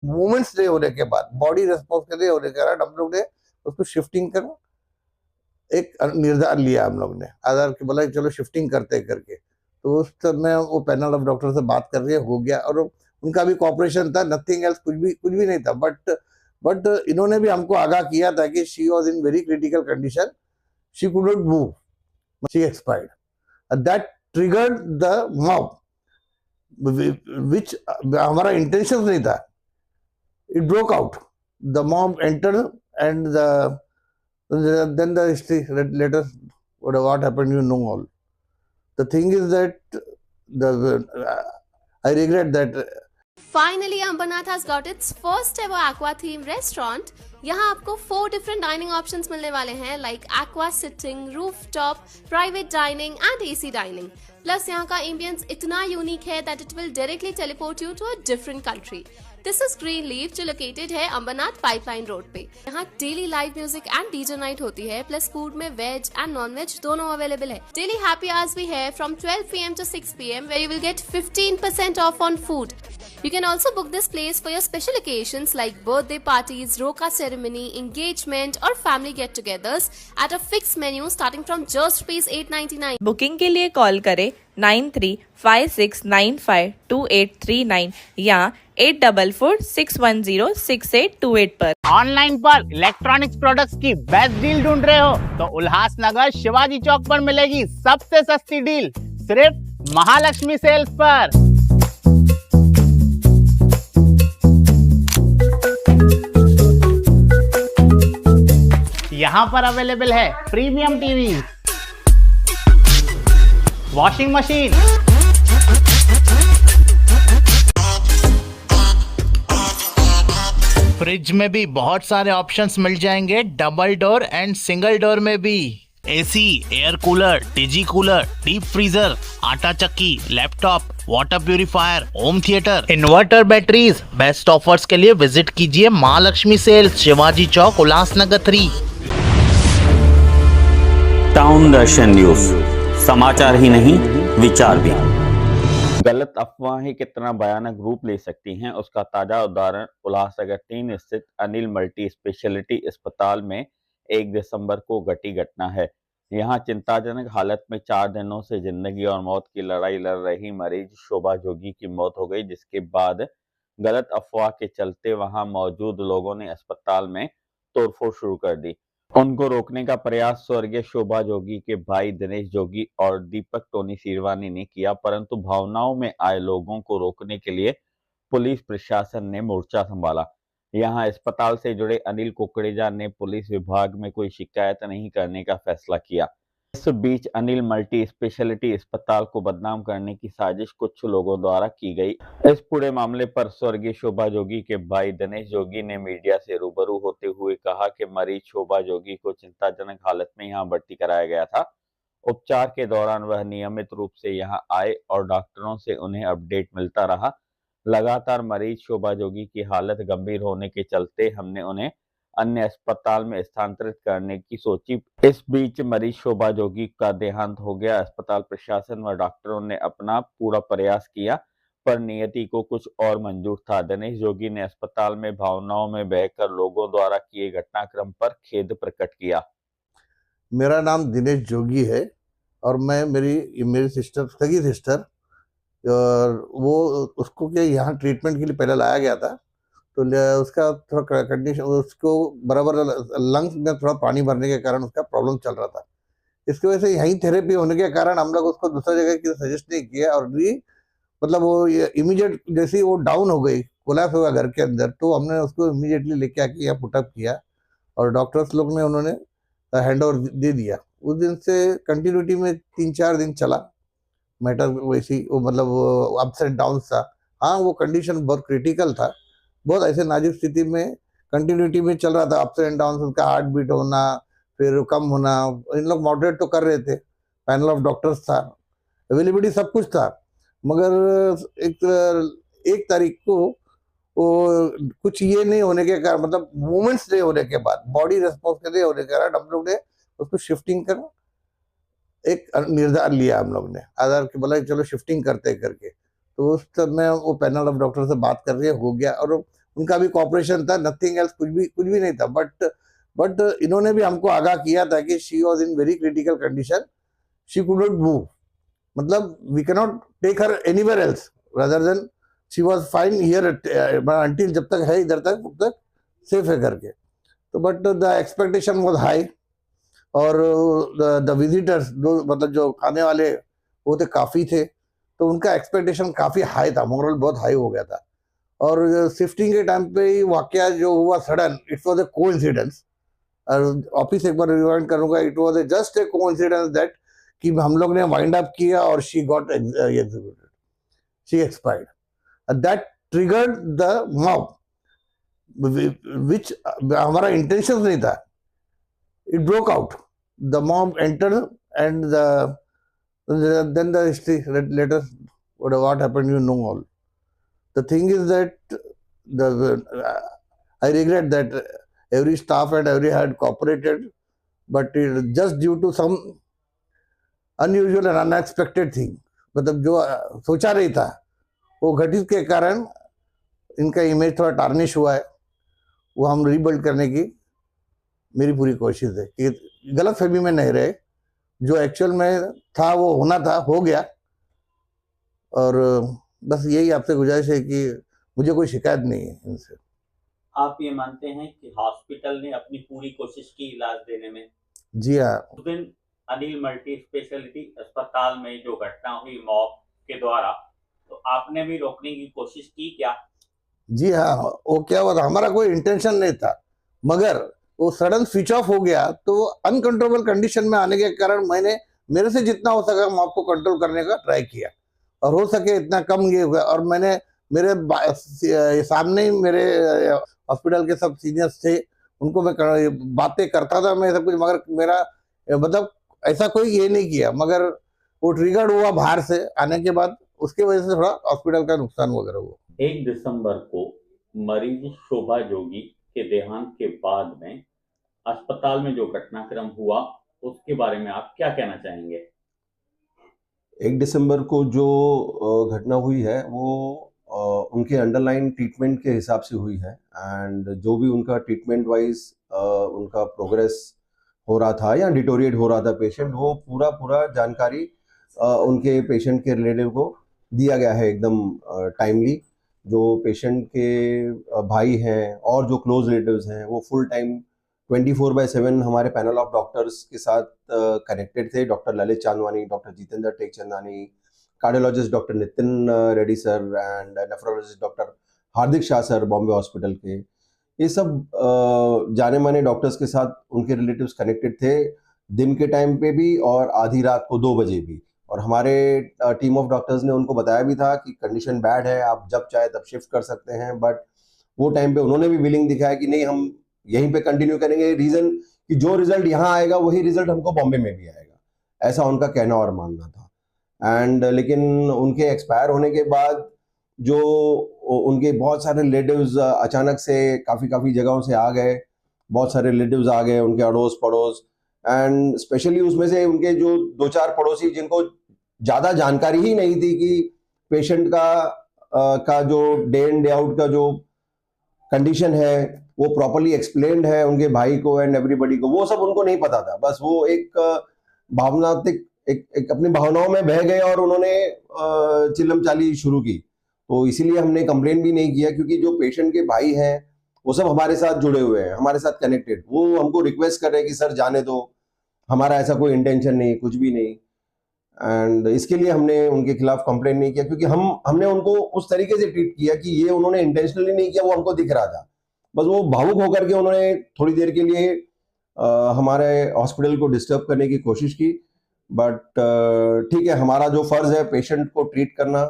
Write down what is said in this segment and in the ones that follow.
Movements नहीं होने के बाद, बॉडी रेस्पॉन्स के नहीं होने के कारण हम लोग ने उसको शिफ्टिंग कर एक निर्धार लिया हम लोग ने, आधार के बोला चलो शिफ्टिंग करते करके। तो उस समय वो पैनल ऑफ डॉक्टर से बात कर रहे हो गया, और उनका भी कॉपरेशन था, नथिंग एल्स, कुछ भी नहीं था। बट इन्होंने भी हमको आगाह किया था कि she was in very critical condition, she could not move, she expired. That triggered the mob, which हमारा इंटेंशन नहीं था। It broke out. The mob entered, and then the history later, what happened, you know all. The thing is that I regret that. Finally, Ambernath has got its first ever aqua themed restaurant. यहाँ आपको 4 different dining options मिलने वाले हैं, like aqua sitting, rooftop, private dining and AC dining. Plus यहाँ का ambience इतना unique है that it will directly teleport you to a different country. This is green leaf, जो लोकेटेड है अंबरनाथ पाइपलाइन रोड पे। यहाँ daily live music and DJ night होती है, प्लस फूड में वेज एंड नॉन वेज दोनों अवेलेबल है। डेली हैप्पी आवर्स भी है from 12 PM to 6 PM, where you will get 15% off on food. You can also book this place for your special occasions like birthday parties, roka ceremony, engagement or family get-togethers at a fixed menu starting from just ₹899. Booking के लिए call करें 9356952839 या 8446106828 पर। Online पर electronics products की best deal ढूंढ रहे हो तो उल्लासनगर शिवाजी चौक पर मिलेगी सबसे सस्ती डील, सिर्फ महालक्ष्मी सेल्स पर। यहाँ पर अवेलेबल है premium TV, washing machine, fridge में भी बहुत सारे ऑप्शंस मिल जाएंगे, double door and single door में भी। AC, air cooler, TG cooler, deep freezer, आटा चक्की, laptop, water purifier, home theatre, inverter, batteries. Best offers के लिए विजिट कीजिए महालक्ष्मी सेल्स, शिवाजी चौक, उल्लासनगर 3। टाउन दर्शन न्यूज, समाचार ही नहीं विचार भी। गलत अफवाहें कितना भयानक रूप ले सकती हैं, उसका ताजा उदाहरण उल्लासनगर 3 स्थित अनिल मल्टी स्पेशलिटी अस्पताल में 1 दिसंबर को घटी घटना है। यहां चिंताजनक हालत में 4 दिनों से जिंदगी और मौत की लड़ाई लड़ रही मरीज शोभा जोगी की मौत हो गई, जिसके बाद गलत अफवाह के चलते वहां मौजूद लोगों ने अस्पताल में तोड़फोड़ शुरू कर दी। उनको रोकने का प्रयास स्वर्गीय शोभा जोगी के भाई दिनेश जोगी और दीपक टोनी सीरवानी ने किया, परंतु भावनाओं में आए लोगों को रोकने के लिए पुलिस प्रशासन ने मोर्चा संभाला। यहां अस्पताल से जुड़े अनिल कुकरेजा ने पुलिस विभाग में कोई शिकायत नहीं करने का फैसला किया। इस बीच अनिल मल्टी स्पेशलिटी अस्पताल को बदनाम करने की साजिश कुछ लोगों द्वारा की गई। इस पूरे मामले पर स्वर्गीय शोभा जोगी के भाई दिनेश जोगी ने मीडिया से रूबरू होते हुए कहा कि मरीज शोभा जोगी को चिंताजनक हालत में यहां भर्ती कराया गया था। उपचार के दौरान वह नियमित रूप से यहां आए और डॉक्टरों से उन्हें अपडेट मिलता रहा। लगातार मरीज शोभा जोगी की हालत गंभीर होने के चलते हमने उन्हें अन्य अस्पताल में स्थानांतरित करने की सोची। इस बीच मरीज शोभा जोगी का देहांत हो गया। अस्पताल प्रशासन व डॉक्टरों ने अपना पूरा प्रयास किया, पर नियति को कुछ और मंजूर था। दिनेश जोगी ने अस्पताल में भावनाओं में बहकर लोगों द्वारा किए घटनाक्रम पर खेद प्रकट किया। मेरा नाम दिनेश जोगी है, और मैं मेरी सिस्टर, सगी सिस्टर, और वो उसको क्या यहाँ ट्रीटमेंट के लिए पहले लाया गया था, तो उसका थोड़ा कंडीशन, उसको बराबर लंग्स में थोड़ा पानी भरने के कारण उसका प्रॉब्लम चल रहा था। इसकी वजह से यहीं थेरेपी होने के कारण हम लोग उसको दूसरा जगह की सजेस्ट नहीं किया, और भी मतलब वो इमीडिएट जैसे ही वो डाउन हो गई, कोलैप्स होगा घर के अंदर, तो हमने उसको इमीडिएटली लेके आके यहाँ पुटअप किया, और डॉक्टर्स लोग ने उन्होंने हैंड ओवर दे दिया। उस दिन से कंटिन्यूटी में 3-4 दिन चला मैटर, वैसी वो मतलब अप्स एंड डाउन था। हाँ, वो कंडीशन बहुत क्रिटिकल था, बहुत ऐसे नाजुक स्थिति में कंटिन्यूटी में चल रहा था, अप्स एंड डाउन, उसका हार्ट बीट होना, फिर कम होना। इन लोग मॉडरेट तो कर रहे थे, पैनल ऑफ डॉक्टर्स था, अवेलेबिलिटी सब कुछ था, मगर एक तारीख को वो कुछ ये नहीं होने के कारण, मतलब मूवमेंट्स नहीं होने के बाद, बॉडी रेस्पॉन्स के नहीं होने के कारण हम लोग ने उसको शिफ्टिंग कर एक निर्धार लिया हम लोग ने, आधार के बोला चलो शिफ्टिंग करते करके। तो उस समय वो पैनल ऑफ डॉक्टर से बात कर रहे हो गया, और उनका भी कॉपरेशन था, नथिंग एल्स, कुछ भी नहीं था। बट इन्होंने भी हमको आगाह किया था कि she was in very critical condition, she could not move, मतलब we can not take her anywhere else rather than she was fine here until, जब तक है इधर तक तब तक सेफ है करके। तो but the expectation was high, और द विजिटर्स मतलब जो आने वाले वो थे काफ़ी थे, तो उनका एक्सपेक्टेशन काफ़ी हाई था, मोरल बहुत हाई हो गया था। और शिफ्टिंग के टाइम पे ही वाकया जो हुआ sudden, it was a coincidence. और ऑफिस एक बार रिवाइंड करूंगा, it was just a coincidence that कि हम लोग ने वाइंड अप किया और she got executed, she expired, that triggered the mob, which हमारा इंटेंशन नहीं था। It broke out. The mob entered, and then the history later what happened, you know all. The thing is that I regret that every staff and every had cooperated, but it just due to some unusual and unexpected thing, मतलब जो सोचा नहीं था वो घटित के कारण इनका इमेज थोड़ा टार्निश हुआ है। वो हम रीबिल्ड करने की मेरी पूरी कोशिश है कि गलत फहमी में नहीं रहे, जो एक्चुअल में था वो होना था, हो गया। और बस यही आपसे गुजारिश है कि मुझे कोई शिकायत नहीं है इनसे। आप ये मानते हैं कि हॉस्पिटल ने अपनी पूरी कोशिश की इलाज देने में? जी हाँ। उस दिन अनिल मल्टी स्पेशलिटी अस्पताल में जो घटना हुई मॉब के द्वारा, तो आपने भी रोकने की कोशिश की क्या? जी हाँ, वो क्या हुआ था, हमारा कोई इंटेंशन नहीं था, मगर वो सडन स्विच ऑफ हो गया, तो अनकंट्रोलेबल कंडीशन में आने के कारण मैंने मेरे से जितना हो सका मॉब को कंट्रोल करने का ट्राई किया, और हो सके इतना कम ये हुआ। और मैंने मेरे सामने ही मेरे हॉस्पिटल के सब सीनियर्स थे, उनको मैं बातें करता था मैं सब कुछ, मगर मेरा मतलब ऐसा कोई ये नहीं किया, मगर वो ट्रिगर्ड हुआ बाहर से आने के बाद, उसके वजह से थोड़ा हॉस्पिटल का नुकसान वगैरह हुआ। 1 दिसंबर को मरीज शोभा जोगी के देहांत के बाद में अस्पताल में जो घटनाक्रम हुआ, उसके बारे में आप क्या कहना चाहेंगे? 1 दिसंबर को जो घटना हुई है वो उनके अंडरलाइन ट्रीटमेंट के हिसाब से हुई है, एंड जो भी उनका ट्रीटमेंट वाइज उनका प्रोग्रेस हो रहा था या डिटोरिएट हो रहा था पेशेंट, वो पूरा जानकारी उनके पेशेंट के रिलेटिव को दिया गया है एकदम टाइमली। जो पेशेंट के भाई हैं और जो क्लोज रिलेटिव्स हैं वो फुल टाइम 24/7 हमारे पैनल ऑफ डॉक्टर्स के साथ कनेक्टेड थे। Doctor Lalit Chandwani, doctor Jitendra Tekchandani, cardiologist doctor Nitin Reddy sir, and nephrologist doctor Hardik Shah sir Bombay hospital के, ये सब जाने माने डॉक्टर्स के साथ उनके रिलेटिव्स कनेक्टेड थे, दिन के टाइम पे भी और आधी रात को 2 बजे भी। और हमारे टीम ऑफ डॉक्टर्स ने उनको बताया भी था कि कंडीशन बैड है, आप जब चाहे तब शिफ्ट कर सकते हैं, बट वो टाइम पे उन्होंने भी विलिंग दिखाया कि नहीं, हम यहीं पे कंटिन्यू करेंगे, रीजन कि जो रिजल्ट यहाँ आएगा वही रिजल्ट हमको बॉम्बे में भी आएगा, ऐसा उनका कहना और मानना था। एंड लेकिन उनके एक्सपायर होने के बाद जो उनके बहुत सारे रिलेटिव्स अचानक से काफ़ी जगहों से आ गए, बहुत सारे रिलेटिव्स आ गए, उनके अड़ोस पड़ोस, एंड स्पेशली उसमें से उनके जो 2-4 पड़ोसी जिनको ज़्यादा जानकारी ही नहीं थी कि पेशेंट का जो डे इन डे आउट का जो कंडीशन है वो प्रॉपर्ली एक्सप्लेन्ड है उनके भाई को एंड एवरीबडी को, वो सब उनको नहीं पता था। बस वो एक भावनात्मक एक अपनी भावनाओं में बह गए और उन्होंने चिल्लम चाली शुरू की। तो इसीलिए हमने कंप्लेन भी नहीं किया, क्योंकि जो पेशेंट के भाई हैं वो सब हमारे साथ जुड़े हुए हैं, हमारे साथ कनेक्टेड। वो हमको रिक्वेस्ट कर रहे हैं कि सर जाने दो, हमारा ऐसा कोई इंटेंशन नहीं, कुछ भी नहीं। एंड इसके लिए हमने उनके खिलाफ कंप्लेन नहीं किया, क्योंकि हमने उनको उस तरीके से ट्रीट किया कि ये उन्होंने इंटेंशनली नहीं किया, वो हमको दिख रहा था। बस वो भावुक होकर के उन्होंने थोड़ी देर के लिए हमारे हॉस्पिटल को डिस्टर्ब करने की कोशिश की। बट ठीक है, हमारा जो फर्ज है पेशेंट को ट्रीट करना,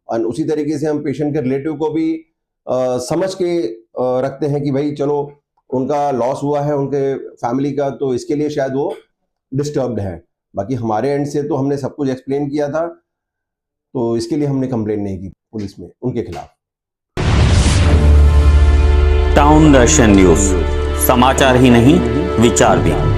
और उसी तरीके से हम पेशेंट के रिलेटिव को भी समझ के रखते हैं कि भाई चलो उनका लॉस हुआ है उनके फैमिली का, तो इसके लिए शायद वो डिस्टर्ब्ड है। बाकी हमारे एंड से तो हमने सब कुछ एक्सप्लेन किया था, तो इसके लिए हमने कंप्लेन नहीं की पुलिस में उनके खिलाफ। टाउन दर्शन न्यूज, समाचार ही नहीं विचार भी।